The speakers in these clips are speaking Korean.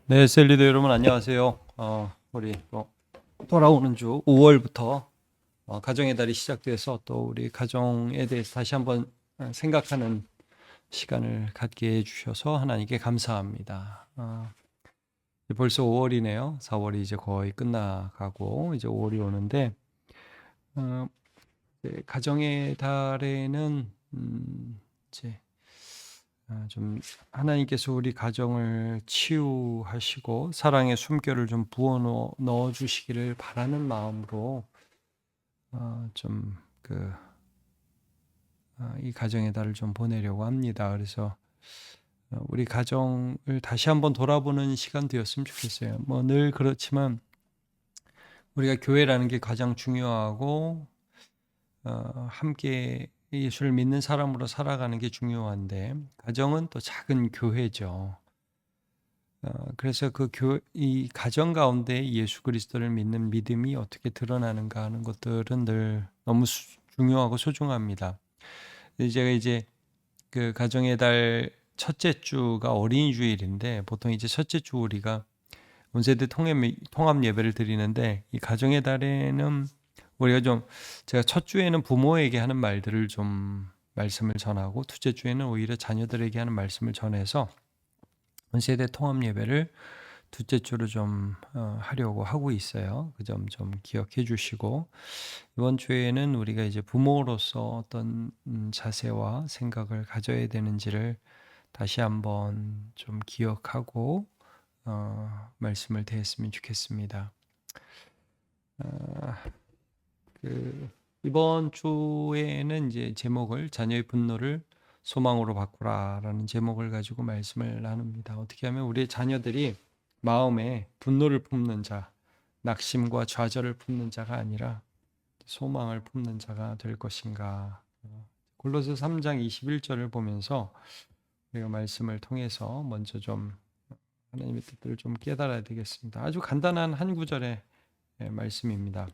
네, 셀리도 여러분 안녕하세요. 우리 또 돌아오는 주 5월부터 가정의 달이 시작돼서 또 우리 가정에 대해서 다시 한번 생각하는 시간을 갖게 해주셔서 하나님께 감사합니다. 벌써 5월이네요. 4월이 이제 거의 끝나가고 이제 5월이 오는데 어, 이제 가정의 달에는 이제 좀 하나님께서 우리 가정을 치유하시고 사랑의 숨결을 좀 부어 넣어 주시기를 바라는 마음으로 좀그 이 가정의 달을 좀 보내려고 합니다. 그래서 우리 가정을 다시 한번 돌아보는 시간 되었으면 좋겠어요. 뭐 늘 그렇지만 우리가 교회라는 게 가장 중요하고 함께 예수를 믿는 사람으로 살아가는 게 중요한데 가정은 또 작은 교회죠. 그래서 이 가정 가운데 예수 그리스도를 믿는 믿음이 어떻게 드러나는가 하는 것들은 늘 너무 중요하고 소중합니다. 제가 이제 그 가정의 달 첫째 주가 어린이 주일인데 보통 이제 첫째 주 우리가 온세대 통합 예배를 드리는데 이 가정의 달에는 우리가 좀 제가 첫 주에는 부모에게 하는 말들을 좀 말씀을 전하고 둘째 주에는 오히려 자녀들에게 하는 말씀을 전해서 온세대 통합 예배를 둘째 주로 좀 하려고 하고 있어요. 그 점 좀 기억해 주시고 이번 주에는 우리가 이제 부모로서 어떤 자세와 생각을 가져야 되는지를 다시 한번 좀 기억하고 말씀을 드렸으면 좋겠습니다. 그 이번 주에는 이제 제목을 자녀의 분노를 소망으로 바꾸라라는 제목을 가지고 말씀을 나눕니다. 어떻게 하면 우리 자녀들이 마음에 분노를 품는 자, 낙심과 좌절을 품는 자가 아니라 소망을 품는 자가 될 것인가. 골로새 3장 21절을 보면서 우리가 말씀을 통해서 먼저 좀 하나님의 뜻들을 좀 깨달아야 되겠습니다. 아주 간단한 한 구절의 말씀입니다.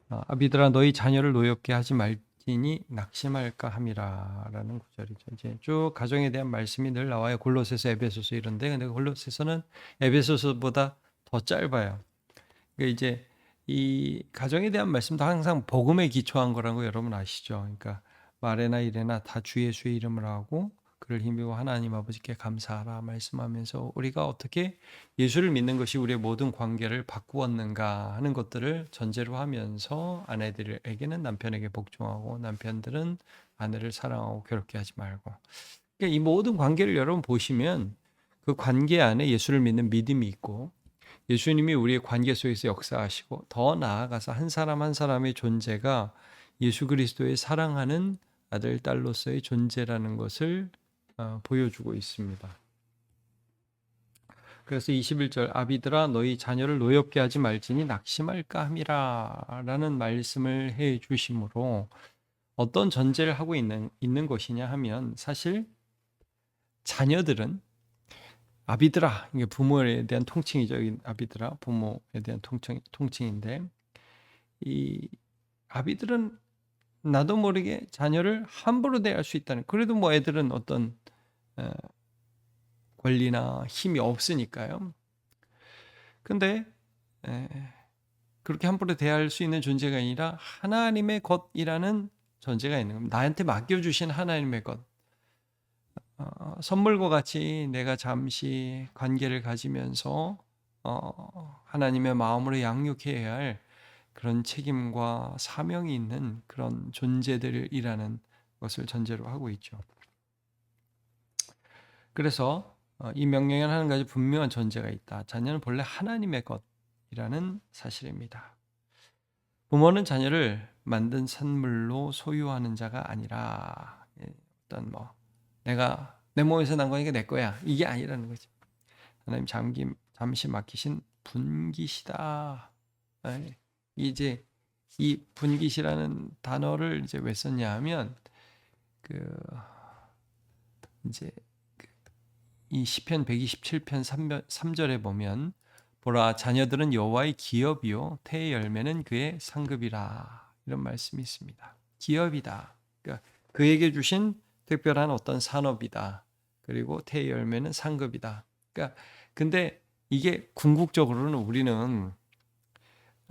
아비들아 너희 자녀를 노엽게 하지 말지니 낙심할까 함이라라는 구절이죠. 이제 쭉 가정에 대한 말씀이 늘 나와요. 골로새서, 에베소서 이런데 근데 골로새서는 에베소서보다 더 짧아요. 그러니까 이제 이 가정에 대한 말씀도 항상 복음에 기초한 거라는 거 여러분 아시죠? 그러니까 말에나 일에나 다 주 예수의 이름을 하고 그를 힘입어 하나님 아버지께 감사하라 말씀하면서 우리가 어떻게 예수를 믿는 것이 우리의 모든 관계를 바꾸었는가 하는 것들을 전제로 하면서 아내들에게는 남편에게 복종하고 남편들은 아내를 사랑하고 괴롭게 하지 말고 그러니까 이 모든 관계를 여러분 보시면 그 관계 안에 예수를 믿는 믿음이 있고 예수님이 우리의 관계 속에서 역사하시고 더 나아가서 한 사람 한 사람의 존재가 예수 그리스도의 사랑하는 아들, 딸로서의 존재라는 것을 보여주고 있습니다. 그래서 21절 아비들아 너희 자녀를 노엽게 하지 말지니 낙심할까 함이라 라는 말씀을 해 주심으로 어떤 전제를 하고 있는 것이냐 하면 사실 자녀들은 아비들아 이게 부모에 대한 통칭이죠. 아비들아 부모에 대한 통칭인데 이 아비들은 나도 모르게 자녀를 함부로 대할 수 있다는 그래도 뭐 애들은 어떤 권리나 힘이 없으니까요. 근데 그렇게 함부로 대할 수 있는 존재가 아니라 하나님의 것이라는 존재가 있는 겁니다. 나한테 맡겨주신 하나님의 것. 선물과 같이 내가 잠시 관계를 가지면서 하나님의 마음으로 양육해야 할 그런 책임과 사명이 있는 그런 존재들이라는 것을 전제로 하고 있죠. 그래서 이 명령에는 한 가지 분명한 전제가 있다. 자녀는 본래 하나님의 것이라는 사실입니다. 부모는 자녀를 만든 산물로 소유하는 자가 아니라 어떤 내가 내 몸에서 난 거니까 내 거야 이게 아니라는 거죠. 하나님 잠시 맡기신 분깃이다. 이제 이 분깃이라는 단어를 이제 왜 썼냐 하면 그 이제 이 시편 127편 3절에 보면 보라 자녀들은 여호와의 기업이요 태의 열매는 그의 상급이라 이런 말씀이 있습니다. 기업이다. 그러니까 그에게 주신 특별한 어떤 산업이다. 그리고 태의 열매는 상급이다. 그러니까 근데 이게 궁극적으로는 우리는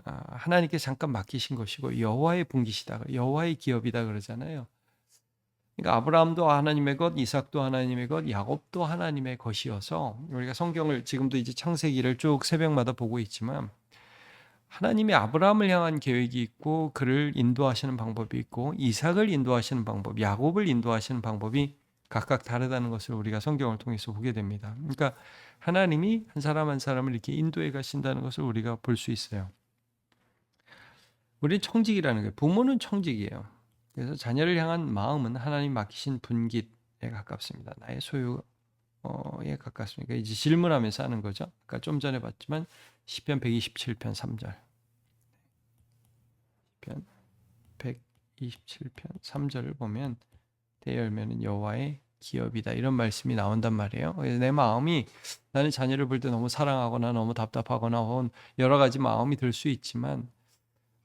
하나님께 잠깐 맡기신 것이고 여호와의 분깃이다, 여호와의 기업이다 그러잖아요. 그러니까 아브라함도 하나님의 것, 이삭도 하나님의 것, 야곱도 하나님의 것이어서 우리가 성경을 지금도 이제 창세기를 쭉 새벽마다 보고 있지만 하나님이 아브라함을 향한 계획이 있고 그를 인도하시는 방법이 있고 이삭을 인도하시는 방법, 야곱을 인도하시는 방법이 각각 다르다는 것을 우리가 성경을 통해서 보게 됩니다. 그러니까 하나님이 한 사람 한 사람을 이렇게 인도해 가신다는 것을 우리가 볼 수 있어요. 우리는 청직이라는 거예요. 부모는 청직이에요. 그래서 자녀를 향한 마음은 하나님 맡기신 분깃에 가깝습니다. 나의 소유에 가깝습니다. 이제 질문하면서 하는 거죠. 아까 좀 전에 봤지만 시편 127편 3절. 시편 127편 3절을 보면 대열매는 여호와의 기업이다, 이런 말씀이 나온단 말이에요. 내 마음이, 나는 자녀를 볼 때 너무 사랑하거나 너무 답답하거나 혹은 여러 가지 마음이 들 수 있지만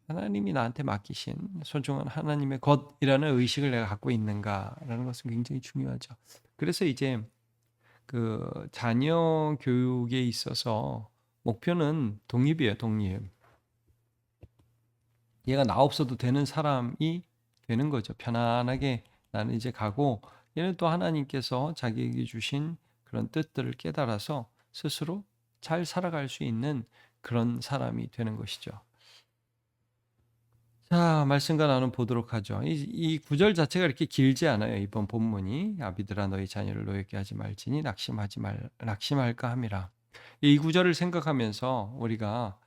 하나님이 나한테 맡기신 소중한 하나님의 것이라는 의식을 내가 갖고 있는가라는 것은 굉장히 중요하죠. 그래서 이제 그 자녀 교육에 있어서 목표는 독립이에요, 독립. 얘가 나 없어도 되는 사람이 되는 거죠. 편안하게 나는 이제 가고 얘는 또 하나님께서 자기에게 주신 그런 뜻들을 깨달아서 스스로 잘 살아갈 수 있는 그런 사람이 되는 것이죠. 자, 말씀과 나눈 보도록 하죠. 이 구절 자체가 이렇게 길지 않아요. 이번 본문이 아비들아 너희 자녀를 노엽게 하지 말지니 낙심할까 함이라. 이 구절을 생각하면서 우리가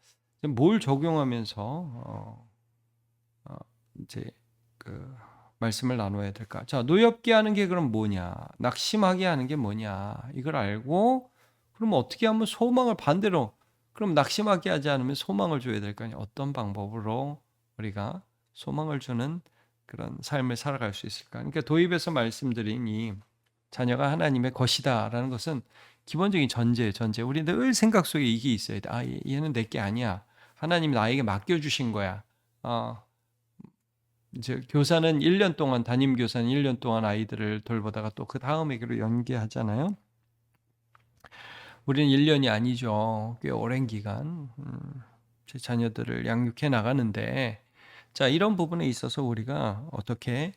뭘 적용하면서 어, 이제 그 말씀을 나눠야 될까? 자, 노엽게 하는 게 그럼 뭐냐? 낙심하게 하는 게 뭐냐? 이걸 알고 그럼 어떻게 하면 소망을 반대로, 그럼 낙심하게 하지 않으면 소망을 줘야 될 거 아니야? 어떤 방법으로 우리가 소망을 주는 그런 삶을 살아갈 수 있을까? 그러니까 도입에서 말씀드린 이 자녀가 하나님의 것이다라는 것은 기본적인 전제. 우리 늘 생각 속에 이게 있어야 돼. 얘는 내 게 아니야. 하나님이 나에게 맡겨주신 거야. 이제 교사는 1년 동안, 담임 교사는 1년 동안 아이들을 돌보다가 또 그 다음에게로 연계하잖아요. 우리는 1년이 아니죠. 꽤 오랜 기간 제 자녀들을 양육해 나가는데, 자, 이런 부분에 있어서 우리가 어떻게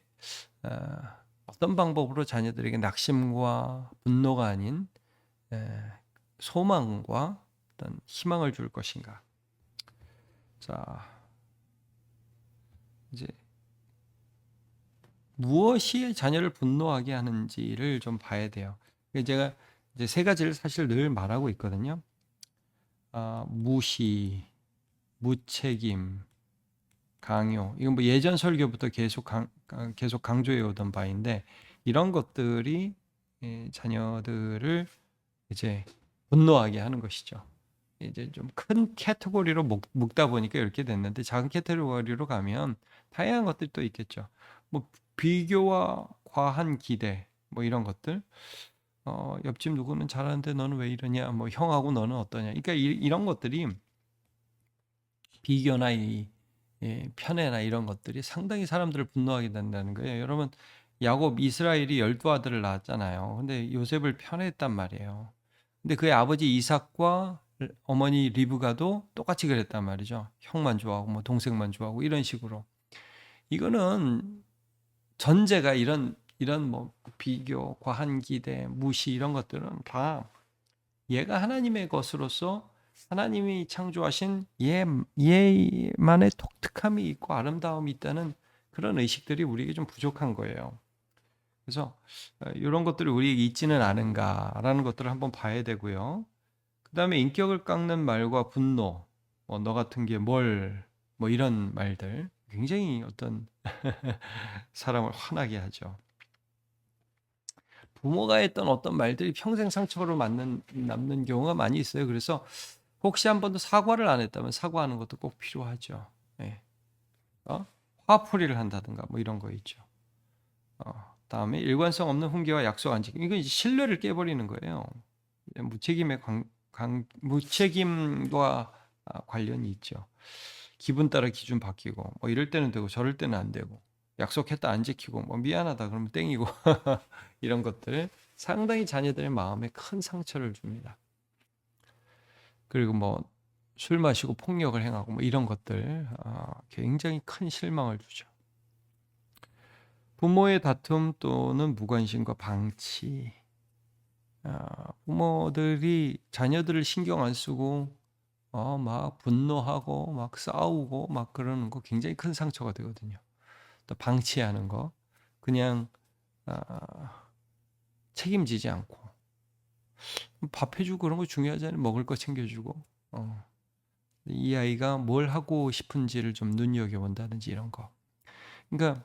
어떤 방법으로 자녀들에게 낙심과 분노가 아닌 소망과 어떤 희망을 줄 것인가? 자, 이제 무엇이 자녀를 분노하게 하는지를 좀 봐야 돼요. 제가 이제 세 가지를 사실 늘 말하고 있거든요. 무시, 무책임, 강요. 이건 뭐 예전 설교부터 계속 강조해 오던 바인데, 이런 것들이 자녀들을 이제 분노하게 하는 것이죠. 이제 좀 큰 카테고리로 묶다 보니까 이렇게 됐는데, 작은 카테고리로 가면 다양한 것들이 또 있겠죠. 뭐 비교와 과한 기대, 뭐 이런 것들. 옆집 누구는 잘하는데 너는 왜 이러냐? 뭐 형하고 너는 어떠냐? 그러니까 이런 것들이 비교나 편애나 이런 것들이 상당히 사람들을 분노하게 된다는 거예요. 여러분, 야곱 이스라엘이 12아들을 낳았잖아요. 근데 요셉을 편애했단 말이에요. 근데 그의 아버지 이삭과 어머니 리브가도 똑같이 그랬단 말이죠. 형만 좋아하고 뭐 동생만 좋아하고 이런 식으로. 이거는 전제가 이런 뭐 비교, 과한 기대, 무시 이런 것들은 다 얘가 하나님의 것으로서 하나님이 창조하신 얘만의 독특함이 있고 아름다움이 있다는 그런 의식들이 우리에게 좀 부족한 거예요. 그래서 이런 것들이 우리에게 있지는 않은가라는 것들을 한번 봐야 되고요. 그 다음에 인격을 깎는 말과 분노, 너 같은 게 뭐 이런 말들 굉장히 어떤 사람을 화나게 하죠. 부모가 했던 어떤 말들이 평생 상처로 남는 경우가 많이 있어요. 그래서 혹시 한 번도 사과를 안 했다면 사과하는 것도 꼭 필요하죠. 예. 화풀이를 한다든가 뭐 이런 거 있죠. 다음에 일관성 없는 훈계와 약속 안 지킴. 이건 이제 신뢰를 깨버리는 거예요. 무책임과 관련이 있죠. 기분 따라 기준 바뀌고 뭐 이럴 때는 되고 저럴 때는 안 되고 약속했다 안 지키고 뭐 미안하다 그러면 땡이고 이런 것들 상당히 자녀들의 마음에 큰 상처를 줍니다. 그리고 뭐 술 마시고 폭력을 행하고 뭐 이런 것들 굉장히 큰 실망을 주죠. 부모의 다툼 또는 무관심과 방치. 부모들이 자녀들을 신경 안 쓰고 막 분노하고 막 싸우고 막 그러는 거 굉장히 큰 상처가 되거든요. 또 방치하는 거, 그냥 책임지지 않고 밥 해주고 그런 거 중요하잖아요. 먹을 거 챙겨주고 이 아이가 뭘 하고 싶은지를 좀 눈여겨본다든지 이런 거. 그러니까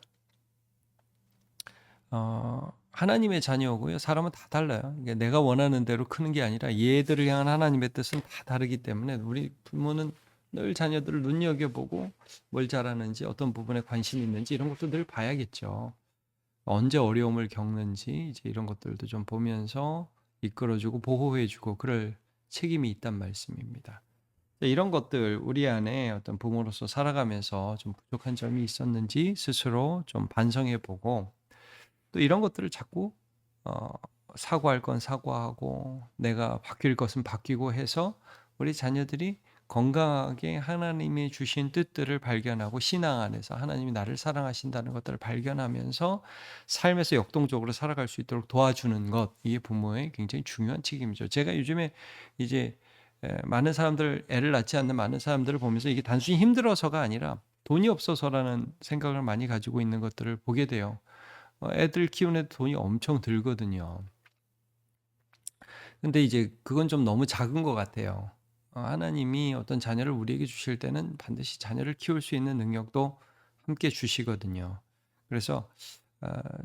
하나님의 자녀고요. 사람은 다 달라요. 그러니까 내가 원하는 대로 크는 게 아니라 얘들을 향한 하나님의 뜻은 다 다르기 때문에 우리 부모는 늘 자녀들을 눈여겨보고 뭘 잘하는지 어떤 부분에 관심이 있는지 이런 것도 늘 봐야겠죠. 언제 어려움을 겪는지 이제 이런 것들도 좀 보면서 이끌어주고 보호해주고 그럴 책임이 있단 말씀입니다. 이런 것들 우리 안에 어떤 부모로서 살아가면서 좀 부족한 점이 있었는지 스스로 좀 반성해보고 또 이런 것들을 자꾸 어, 사과할 건 사과하고 내가 바뀔 것은 바뀌고 해서 우리 자녀들이 건강하게 하나님이 주신 뜻들을 발견하고 신앙 안에서 하나님이 나를 사랑하신다는 것들을 발견하면서 삶에서 역동적으로 살아갈 수 있도록 도와주는 것, 이게 부모의 굉장히 중요한 책임이죠. 제가 요즘에 이제 많은 사람들, 애를 낳지 않는 많은 사람들을 보면서 이게 단순히 힘들어서가 아니라 돈이 없어서라는 생각을 많이 가지고 있는 것들을 보게 돼요. 애들 키우는 데 돈이 엄청 들거든요. 근데 이제 그건 좀 너무 작은 것 같아요. 하나님이 어떤 자녀를 우리에게 주실 때는 반드시 자녀를 키울 수 있는 능력도 함께 주시거든요. 그래서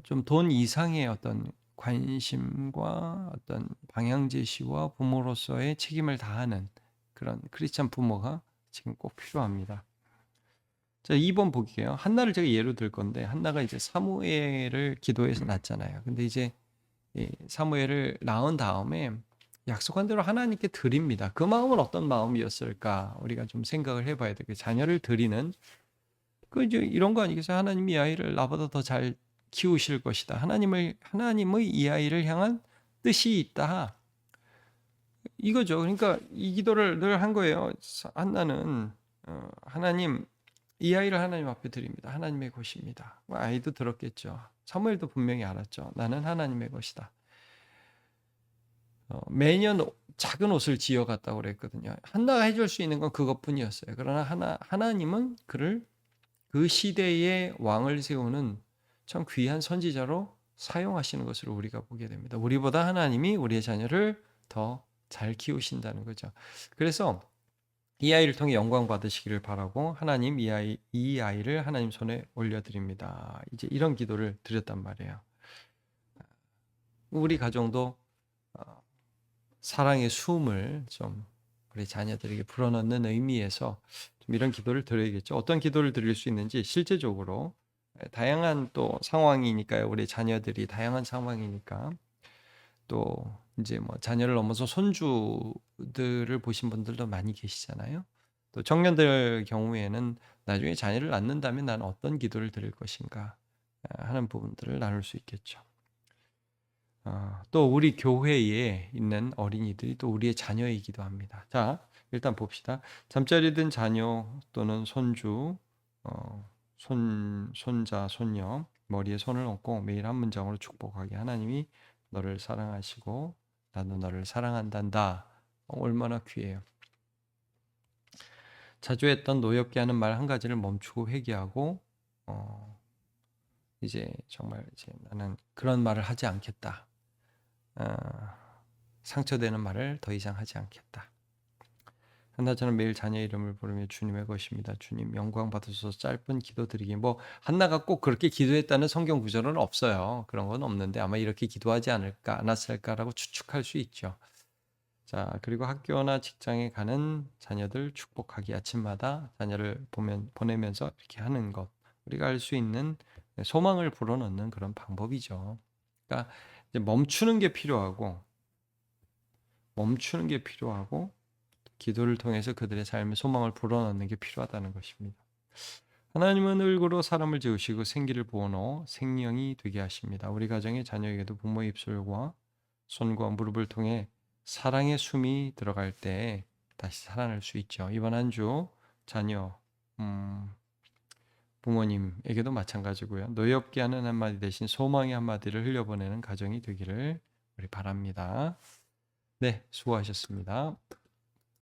좀 돈 이상의 어떤 관심과 어떤 방향 제시와 부모로서의 책임을 다하는 그런 크리스찬 부모가 지금 꼭 필요합니다. 자, 2번 볼게요. 한나를 제가 예로 들 건데 한나가 이제 사무엘을 기도해서 낳잖아요. 근데 이제 사무엘을 낳은 다음에 약속한 대로 하나님께 드립니다. 그 마음은 어떤 마음이었을까? 우리가 좀 생각을 해봐야 되겠 자녀를 드리는 그 이제 이런 거 아니겠어요? 하나님이 이 아이를 나보다 더 잘 키우실 것이다. 하나님의 이 아이를 향한 뜻이 있다. 이거죠. 그러니까 이 기도를 늘 한 거예요. 한나는 하나님 이 아이를 하나님 앞에 드립니다. 하나님의 것입니다. 뭐 아이도 들었겠죠. 사무엘도 분명히 알았죠. 나는 하나님의 것이다. 매년 작은 옷을 지어갔다고 그랬거든요. 한나가 해줄 수 있는 건 그것뿐이었어요. 그러나 하나님은 그를 그 시대의 왕을 세우는 참 귀한 선지자로 사용하시는 것을 우리가 보게 됩니다. 우리보다 하나님이 우리의 자녀를 더 잘 키우신다는 거죠. 그래서 이 아이를 통해 영광 받으시기를 바라고 하나님 이 아이를 하나님 손에 올려드립니다. 이제 이런 기도를 드렸단 말이에요. 우리 가정도 사랑의 숨을 좀 우리 자녀들에게 불어넣는 의미에서 좀 이런 기도를 드려야겠죠. 어떤 기도를 드릴 수 있는지 실제적으로 다양한 또 상황이니까요. 우리 자녀들이 다양한 상황이니까 또 이제 뭐 자녀를 넘어서 손주들을 보신 분들도 많이 계시잖아요. 또 청년들 경우에는 나중에 자녀를 낳는다면 난 어떤 기도를 드릴 것인가 하는 부분들을 나눌 수 있겠죠. 또 우리 교회에 있는 어린이들이 또 우리의 자녀이기도 합니다. 자, 일단 봅시다. 잠자리 든 자녀 또는 손주, 손자, 손녀 머리에 손을 얹고 매일 한 문장으로 축복하게. 하나님이 너를 사랑하시고 나도 너를 사랑한단다. 얼마나 귀해요. 자주 했던 노엽게 하는 말 한 가지를 멈추고 회개하고 이제 정말 이제 나는 그런 말을 하지 않겠다. 상처되는 말을 더 이상 하지 않겠다. 한나처럼 매일 자녀 이름을 부르며 주님의 것입니다. 주님 영광 받으소서. 짧은 기도 드리기. 뭐 한나가 꼭 그렇게 기도했다는 성경 구절은 없어요. 그런 건 없는데 아마 이렇게 기도하지 않았을까라고 추측할 수 있죠. 자, 그리고 학교나 직장에 가는 자녀들 축복하기. 아침마다 자녀를 보내면서 이렇게 하는 것. 우리가 할 수 있는 소망을 불어넣는 그런 방법이죠. 그러니까 이제 멈추는 게 필요하고 기도를 통해서 그들의 삶에 소망을 불어넣는 게 필요하다는 것입니다. 하나님은 흙으로 사람을 지으시고 생기를 부어넣어 생명이 되게 하십니다. 우리 가정의 자녀에게도 부모의 입술과 손과 무릎을 통해 사랑의 숨이 들어갈 때 다시 살아날 수 있죠. 이번 한 주 자녀, 부모님에게도 마찬가지고요. 노엽게 하는 한마디 대신 소망의 한마디를 흘려보내는 가정이 되기를 우리 바랍니다. 네, 수고하셨습니다.